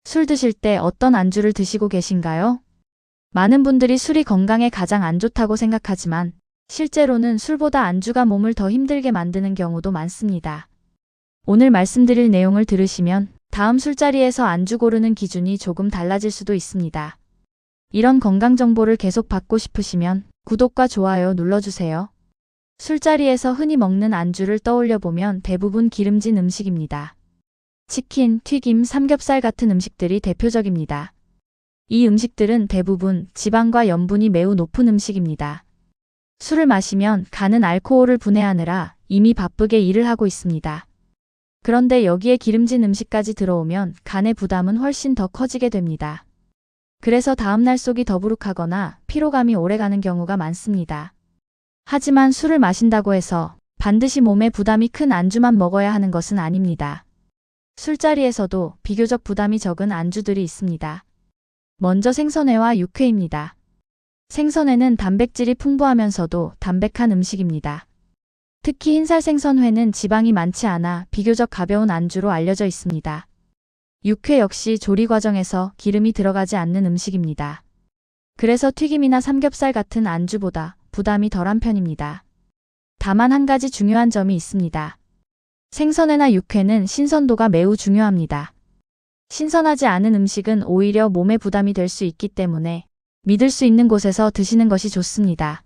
술 드실 때 어떤 안주를 드시고 계신가요? 많은 분들이 술이 건강에 가장 안 좋다고 생각하지만 실제로는 술보다 안주가 몸을 더 힘들게 만드는 경우도 많습니다. 오늘 말씀드릴 내용을 들으시면 다음 술자리에서 안주 고르는 기준이 조금 달라질 수도 있습니다. 이런 건강 정보를 계속 받고 싶으시면 구독과 좋아요 눌러주세요. 술자리에서 흔히 먹는 안주를 떠올려 보면 대부분 기름진 음식입니다. 치킨, 튀김, 삼겹살 같은 음식들이 대표적입니다. 이 음식들은 대부분 지방과 염분이 매우 높은 음식입니다. 술을 마시면 간은 알코올을 분해하느라 이미 바쁘게 일을 하고 있습니다. 그런데 여기에 기름진 음식까지 들어오면 간의 부담은 훨씬 더 커지게 됩니다. 그래서 다음날 속이 더부룩하거나 피로감이 오래가는 경우가 많습니다. 하지만 술을 마신다고 해서 반드시 몸에 부담이 큰 안주만 먹어야 하는 것은 아닙니다. 술자리에서도 비교적 부담이 적은 안주들이 있습니다. 먼저 생선회와 육회입니다. 생선회는 단백질이 풍부하면서도 담백한 음식입니다. 특히 흰살 생선회는 지방이 많지 않아 비교적 가벼운 안주로 알려져 있습니다. 육회 역시 조리 과정에서 기름이 들어가지 않는 음식입니다. 그래서 튀김이나 삼겹살 같은 안주보다 부담이 덜한 편입니다. 다만 한 가지 중요한 점이 있습니다. 생선회나 육회는 신선도가 매우 중요합니다. 신선하지 않은 음식은 오히려 몸에 부담이 될 수 있기 때문에 믿을 수 있는 곳에서 드시는 것이 좋습니다.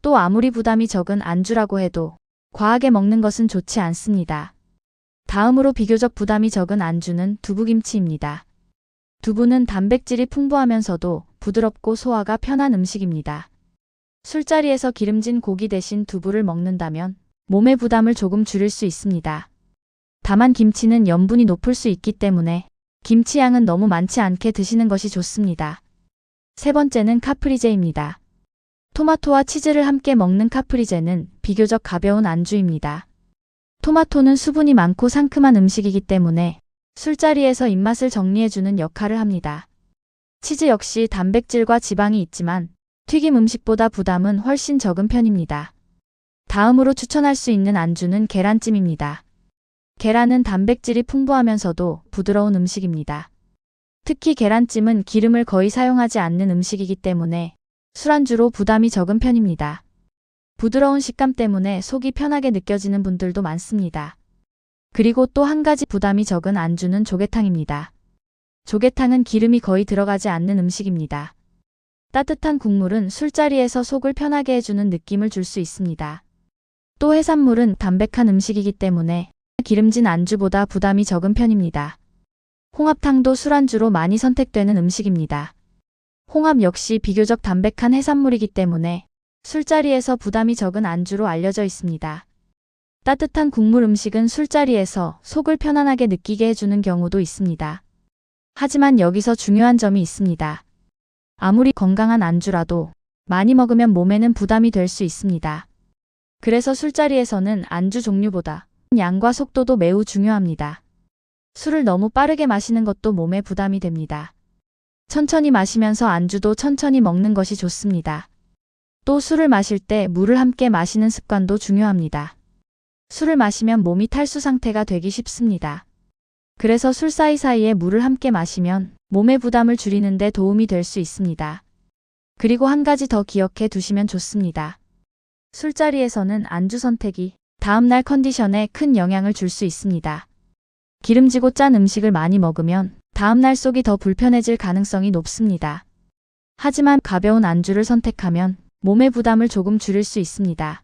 또 아무리 부담이 적은 안주라고 해도 과하게 먹는 것은 좋지 않습니다. 다음으로 비교적 부담이 적은 안주는 두부김치입니다. 두부는 단백질이 풍부하면서도 부드럽고 소화가 편한 음식입니다. 술자리에서 기름진 고기 대신 두부를 먹는다면 몸의 부담을 조금 줄일 수 있습니다. 다만 김치는 염분이 높을 수 있기 때문에 김치 양은 너무 많지 않게 드시는 것이 좋습니다. 세 번째는 카프리제입니다. 토마토와 치즈를 함께 먹는 카프리제는 비교적 가벼운 안주입니다. 토마토는 수분이 많고 상큼한 음식이기 때문에 술자리에서 입맛을 정리해주는 역할을 합니다. 치즈 역시 단백질과 지방이 있지만 튀김 음식보다 부담은 훨씬 적은 편입니다. 다음으로 추천할 수 있는 안주는 계란찜입니다. 계란은 단백질이 풍부하면서도 부드러운 음식입니다. 특히 계란찜은 기름을 거의 사용하지 않는 음식이기 때문에 술안주로 부담이 적은 편입니다. 부드러운 식감 때문에 속이 편하게 느껴지는 분들도 많습니다. 그리고 또 한 가지 부담이 적은 안주는 조개탕입니다. 조개탕은 기름이 거의 들어가지 않는 음식입니다. 따뜻한 국물은 술자리에서 속을 편하게 해주는 느낌을 줄 수 있습니다. 또 해산물은 담백한 음식이기 때문에 기름진 안주보다 부담이 적은 편입니다. 홍합탕도 술안주로 많이 선택되는 음식입니다. 홍합 역시 비교적 담백한 해산물이기 때문에 술자리에서 부담이 적은 안주로 알려져 있습니다. 따뜻한 국물 음식은 술자리에서 속을 편안하게 느끼게 해주는 경우도 있습니다. 하지만 여기서 중요한 점이 있습니다. 아무리 건강한 안주라도 많이 먹으면 몸에는 부담이 될 수 있습니다. 그래서 술자리에서는 안주 종류보다 양과 속도도 매우 중요합니다. 술을 너무 빠르게 마시는 것도 몸에 부담이 됩니다. 천천히 마시면서 안주도 천천히 먹는 것이 좋습니다. 또 술을 마실 때 물을 함께 마시는 습관도 중요합니다. 술을 마시면 몸이 탈수 상태가 되기 쉽습니다. 그래서 술 사이사이에 물을 함께 마시면 몸의 부담을 줄이는 데 도움이 될 수 있습니다. 그리고 한 가지 더 기억해 두시면 좋습니다. 술자리에서는 안주 선택이 다음날 컨디션에 큰 영향을 줄 수 있습니다. 기름지고 짠 음식을 많이 먹으면 다음날 속이 더 불편해질 가능성이 높습니다. 하지만 가벼운 안주를 선택하면 몸의 부담을 조금 줄일 수 있습니다.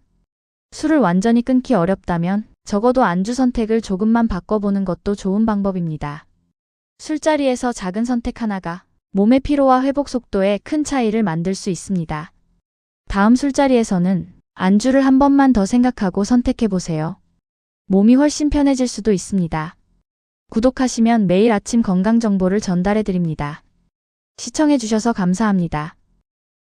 술을 완전히 끊기 어렵다면 적어도 안주 선택을 조금만 바꿔보는 것도 좋은 방법입니다. 술자리에서 작은 선택 하나가 몸의 피로와 회복 속도에 큰 차이를 만들 수 있습니다. 다음 술자리에서는 안주를 한 번만 더 생각하고 선택해보세요. 몸이 훨씬 편해질 수도 있습니다. 구독하시면 매일 아침 건강 정보를 전달해드립니다. 시청해주셔서 감사합니다.